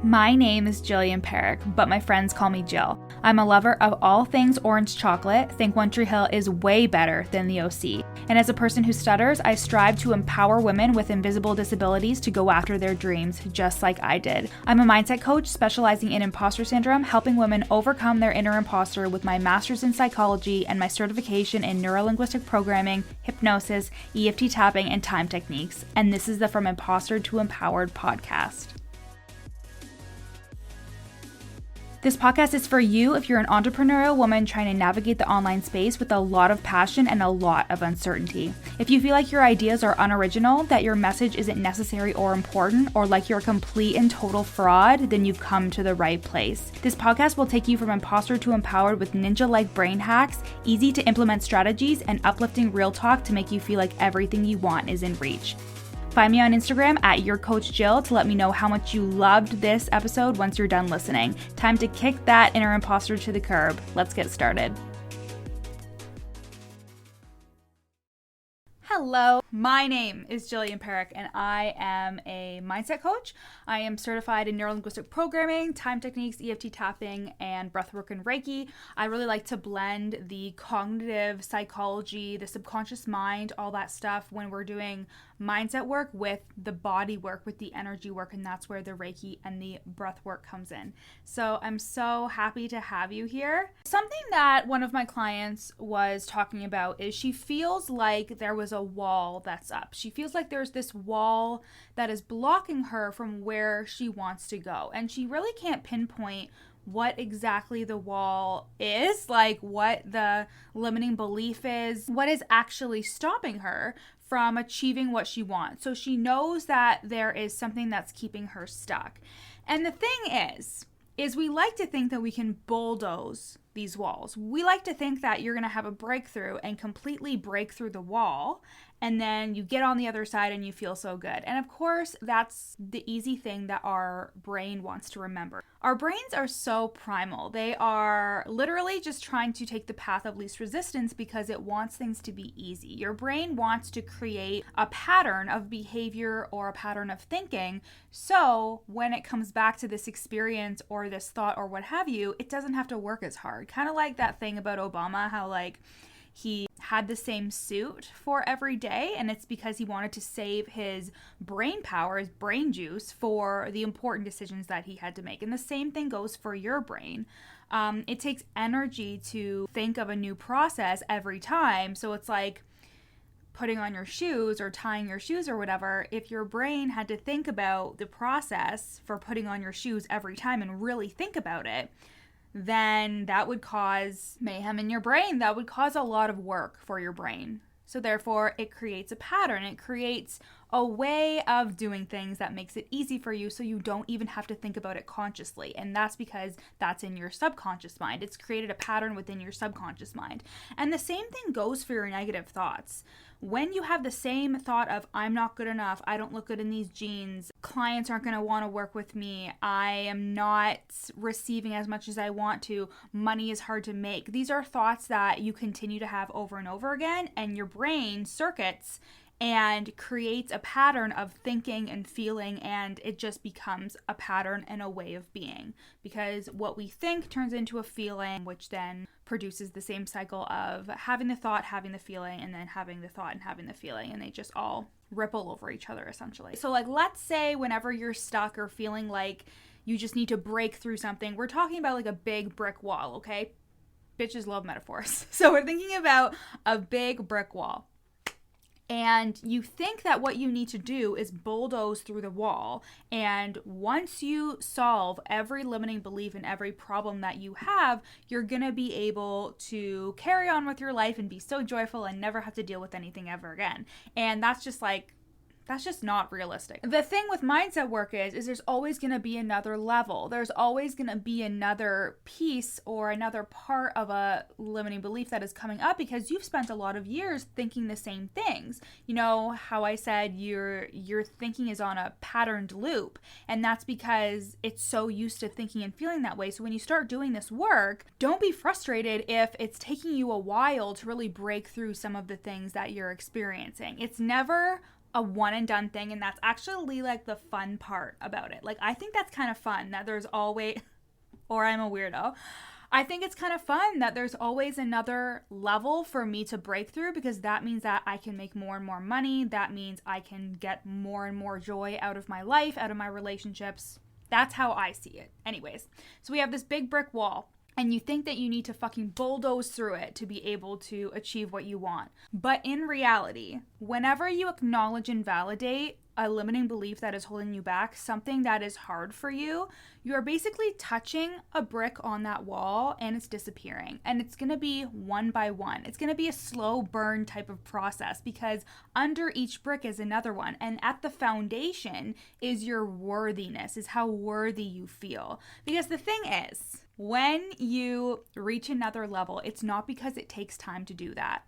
My name is Jillian Parekh, but my friends call me Jill. I'm a lover of all things orange chocolate. Think One Tree Hill is way better than the OC. And as a person who stutters, I strive to empower women with invisible disabilities to go after their dreams, just like I did. I'm a mindset coach specializing in imposter syndrome, helping women overcome their inner imposter with my master's in psychology and my certification in neurolinguistic programming, hypnosis, EFT tapping, and time techniques. And this is the From Imposter to Empowered podcast. This podcast is for you if you're an entrepreneurial woman trying to navigate the online space with a lot of passion and a lot of uncertainty. If you feel like your ideas are unoriginal, that your message isn't necessary or important, or like you're a complete and total fraud, then you've come to the right place. This podcast will take you from imposter to empowered with ninja-like brain hacks, easy to implement strategies, and uplifting real talk to make you feel like everything you want is in reach. Find me on Instagram at YourCoachJill to let me know how much you loved this episode once you're done listening. Time to kick that inner imposter to the curb. Let's get started. Hello, my name is Jillian Parekh and I am a mindset coach. I am certified in neurolinguistic programming, time techniques, EFT tapping, and breathwork and Reiki. I really like to blend the cognitive psychology, the subconscious mind, all that stuff when we're doing mindset work with the body work, with the energy work, and that's where the Reiki and the breath work comes in. So I'm so happy to have you here. Something that one of my clients was talking about is she feels like there was a wall that's up. She feels like there's this wall that is blocking her from where she wants to go. And she really can't pinpoint what exactly the wall is, like what the limiting belief is, what is actually stopping her from achieving what she wants. So she knows that there is something that's keeping her stuck. And the thing is we like to think that we can bulldoze these walls. We like to think that you're going to have a breakthrough and completely break through the wall, and then you get on the other side and you feel so good. And of course, that's the easy thing that our brain wants to remember. Our brains are so primal. They are literally just trying to take the path of least resistance because it wants things to be easy. Your brain wants to create a pattern of behavior or a pattern of thinking. So when it comes back to this experience or this thought or what have you, it doesn't have to work as hard. Kind of like that thing about Obama, how he had the same suit for every day, and it's because he wanted to save his brain power, his brain juice, for the important decisions that he had to make. And the same thing goes for your brain. It takes energy to think of a new process every time. So it's like putting on your shoes or tying your shoes or whatever. If your brain had to think about the process for putting on your shoes every time and really think about it, then that would cause mayhem in your brain. That would cause a lot of work for your brain. So therefore, it creates a pattern. It creates a way of doing things that makes it easy for you so you don't even have to think about it consciously. And that's because that's in your subconscious mind. It's created a pattern within your subconscious mind. And the same thing goes for your negative thoughts. When you have the same thought of, I'm not good enough, I don't look good in these jeans, clients aren't going to want to work with me, I am not receiving as much as I want to, money is hard to make. These are thoughts that you continue to have over and over again, and your brain circuits and creates a pattern of thinking and feeling, and it just becomes a pattern and a way of being. Because what we think turns into a feeling, which then produces the same cycle of having the thought, having the feeling, and then having the thought and having the feeling, and they just all ripple over each other essentially. So let's say whenever you're stuck or feeling like you just need to break through something, we're talking about a big brick wall, okay? Bitches love metaphors. So we're thinking about a big brick wall. And you think that what you need to do is bulldoze through the wall. And once you solve every limiting belief and every problem that you have, you're going to be able to carry on with your life and be so joyful and never have to deal with anything ever again. And that's just not realistic. The thing with mindset work is there's always going to be another level. There's always going to be another piece or another part of a limiting belief that is coming up because you've spent a lot of years thinking the same things. You know how I said your thinking is on a patterned loop, and that's because it's so used to thinking and feeling that way. So when you start doing this work, don't be frustrated if it's taking you a while to really break through some of the things that you're experiencing. It's never a one and done thing, and that's actually like the fun part about it. Like, I think that's kind of fun that there's always, or I'm a weirdo. I think it's kind of fun that there's always another level for me to break through, because that means that I can make more and more money. That means I can get more and more joy out of my life, out of my relationships. That's how I see it. Anyways, so we have this big brick wall, and you think that you need to fucking bulldoze through it to be able to achieve what you want. But in reality, whenever you acknowledge and validate a limiting belief that is holding you back, something that is hard for you, you are basically touching a brick on that wall and it's disappearing. And it's going to be one by one. It's going to be a slow burn type of process, because under each brick is another one. And at the foundation is your worthiness, is how worthy you feel. Because the thing is, when you reach another level, it's not because it takes time to do that.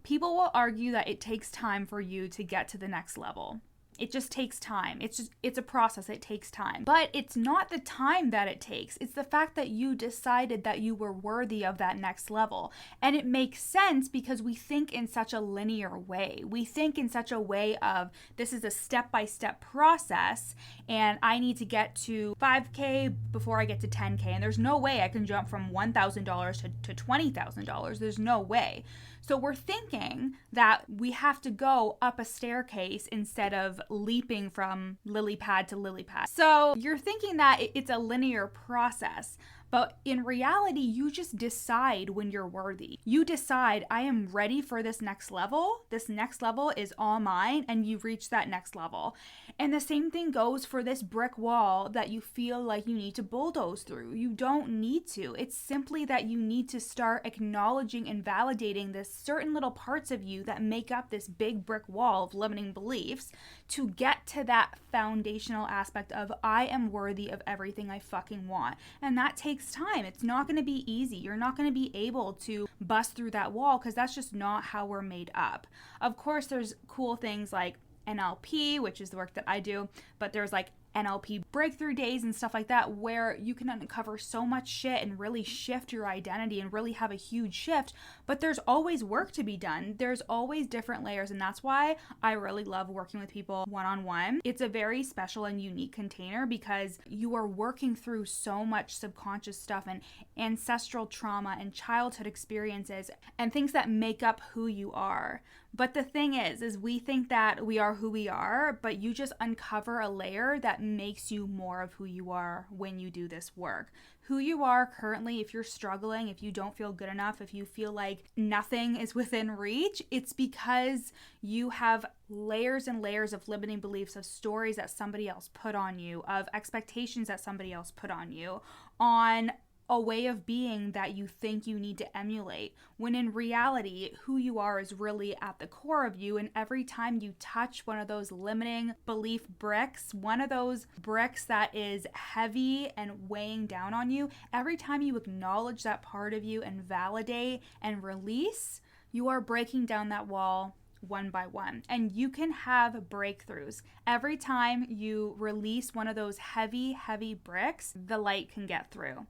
People will argue that it takes time for you to get to the next level. It just takes time. It's a process. It takes time. But it's not the time that it takes. It's the fact that you decided that you were worthy of that next level. And it makes sense because we think in such a linear way. We think in such a way of, this is a step-by-step process, and I need to get to 5K before I get to 10K. And there's no way I can jump from $1,000 to $20,000. There's no way. So we're thinking that we have to go up a staircase instead of leaping from lily pad to lily pad. So you're thinking that it's a linear process. But in reality, you just decide when you're worthy. You decide, I am ready for this next level. This next level is all mine, and you reach that next level. And the same thing goes for this brick wall that you feel like you need to bulldoze through. You don't need to. It's simply that you need to start acknowledging and validating the certain little parts of you that make up this big brick wall of limiting beliefs to get to that foundational aspect of, I am worthy of everything I fucking want. And that takes time. It's not going to be easy. You're not going to be able to bust through that wall, because that's just not how we're made up. Of course, there's cool things like NLP, which is the work that I do, but there's like NLP breakthrough days and stuff like that, where you can uncover so much shit and really shift your identity and really have a huge shift. But there's always work to be done. There's always different layers, and that's why I really love working with people one-on-one. It's a very special and unique container, because you are working through so much subconscious stuff and ancestral trauma and childhood experiences and things that make up who you are. But the thing is we think that we are who we are, but you just uncover a layer that makes you more of who you are when you do this work. Who you are currently, if you're struggling, if you don't feel good enough, if you feel like nothing is within reach, it's because you have layers and layers of limiting beliefs, of stories that somebody else put on you, of expectations that somebody else put on you, on a way of being that you think you need to emulate, when in reality, who you are is really at the core of you. And every time you touch one of those limiting belief bricks, one of those bricks that is heavy and weighing down on you, every time you acknowledge that part of you and validate and release, you are breaking down that wall one by one. And you can have breakthroughs. Every time you release one of those heavy, heavy bricks, the light can get through.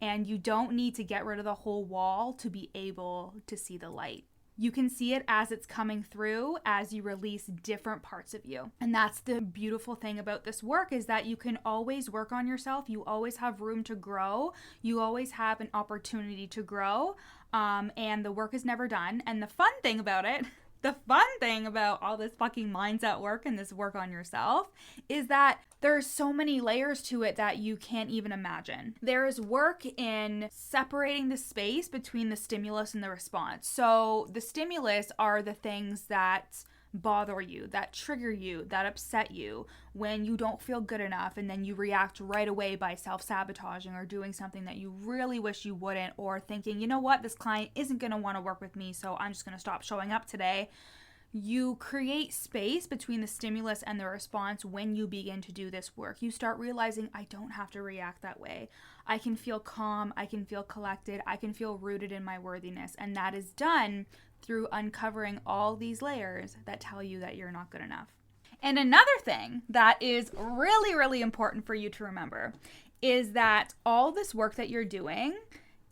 And you don't need to get rid of the whole wall to be able to see the light. You can see it as it's coming through, as you release different parts of you. And that's the beautiful thing about this work, is that you can always work on yourself. You always have room to grow. You always have an opportunity to grow. And the work is never done. And the fun thing about it, the fun thing about all this fucking mindset work and this work on yourself, is that there's so many layers to it that you can't even imagine. There is work in separating the space between the stimulus and the response. So the stimulus are the things that bother you, that trigger you, that upset you when you don't feel good enough, and then you react right away by self-sabotaging or doing something that you really wish you wouldn't, or thinking, you know what, this client isn't going to want to work with me, so I'm just going to stop showing up today. You create space between the stimulus and the response when you begin to do this work. You start realizing, I don't have to react that way. I can feel calm, I can feel collected, I can feel rooted in my worthiness, and that is done through uncovering all these layers that tell you that you're not good enough. And another thing that is really, really important for you to remember is that all this work that you're doing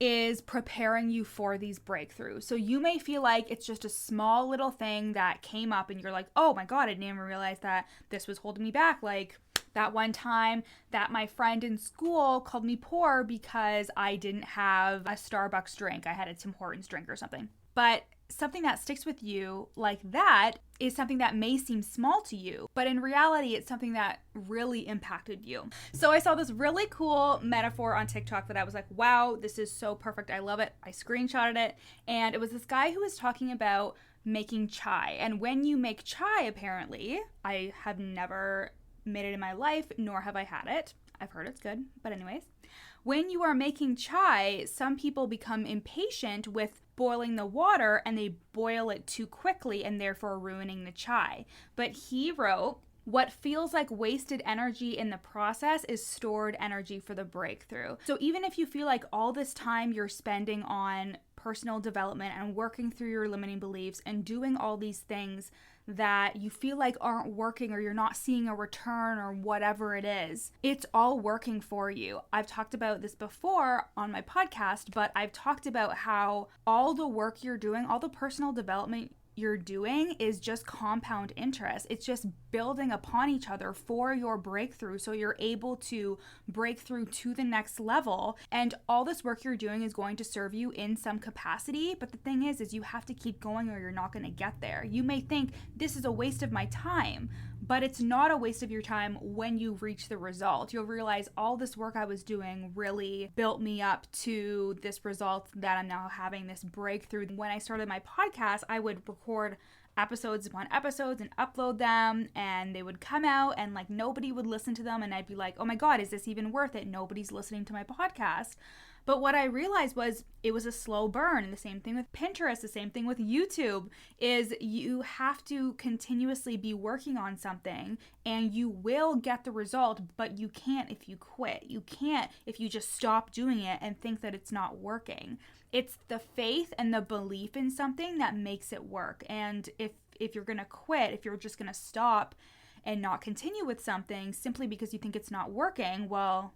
is preparing you for these breakthroughs. So you may feel like it's just a small little thing that came up and you're like, oh my God, I didn't even realize that this was holding me back. Like that one time that my friend in school called me poor because I didn't have a Starbucks drink. I had a Tim Hortons drink or something. But something that sticks with you like that is something that may seem small to you, but in reality, it's something that really impacted you. So I saw this really cool metaphor on TikTok that I was like, wow, this is so perfect. I love it. I screenshotted it. And it was this guy who was talking about making chai. And when you make chai, apparently, I have never made it in my life, nor have I had it. I've heard it's good, but anyways. When you are making chai, some people become impatient with boiling the water and they boil it too quickly and therefore ruining the chai. But he wrote, what feels like wasted energy in the process is stored energy for the breakthrough. So even if you feel like all this time you're spending on personal development and working through your limiting beliefs and doing all these things that you feel like aren't working or you're not seeing a return or whatever it is, it's all working for you. I've talked about this before on my podcast, but I've talked about how all the work you're doing, all the personal development you're doing is just compound interest. It's just building upon each other for your breakthrough so you're able to break through to the next level. And all this work you're doing is going to serve you in some capacity. But the thing is you have to keep going or you're not going to get there. You may think this is a waste of my time, but it's not a waste of your time when you reach the result. You'll realize all this work I was doing really built me up to this result that I'm now having, this breakthrough. When I started my podcast, I would record episodes upon episodes and upload them, and they would come out and like nobody would listen to them, and I'd be like, oh my God, is this even worth it? Nobody's listening to my podcast. But what I realized was it was a slow burn. And the same thing with Pinterest, the same thing with YouTube, is you have to continuously be working on something and you will get the result, but you can't if you quit. You can't if you just stop doing it and think that it's not working. It's the faith and the belief in something that makes it work. And if you're going to quit, if you're just going to stop and not continue with something simply because you think it's not working, well,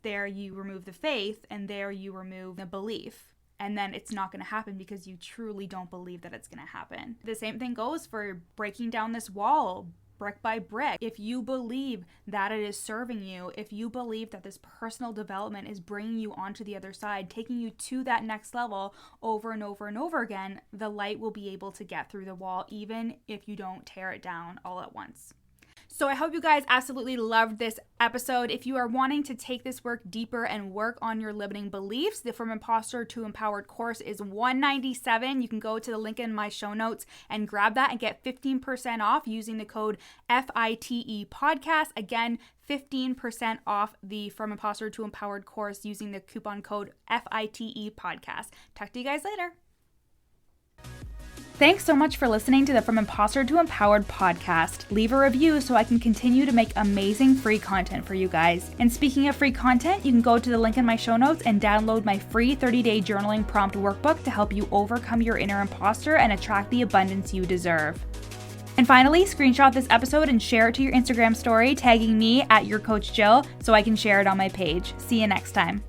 there you remove the faith and there you remove the belief. And then it's not going to happen because you truly don't believe that it's going to happen. The same thing goes for breaking down this wall brick by brick. If you believe that it is serving you, if you believe that this personal development is bringing you onto the other side, taking you to that next level over and over and over again, the light will be able to get through the wall even if you don't tear it down all at once. So I hope you guys absolutely loved this episode. If you are wanting to take this work deeper and work on your limiting beliefs, the From Imposter to Empowered course is $197. You can go to the link in my show notes and grab that and get 15% off using the code FITE podcast. Again, 15% off the From Imposter to Empowered course using the coupon code FITE podcast. Talk to you guys later. Thanks so much for listening to the From Imposter to Empowered podcast. Leave a review so I can continue to make amazing free content for you guys. And speaking of free content, you can go to the link in my show notes and download my free 30-day journaling prompt workbook to help you overcome your inner imposter and attract the abundance you deserve. And finally, screenshot this episode and share it to your Instagram story, tagging me at YourCoachJill so I can share it on my page. See you next time.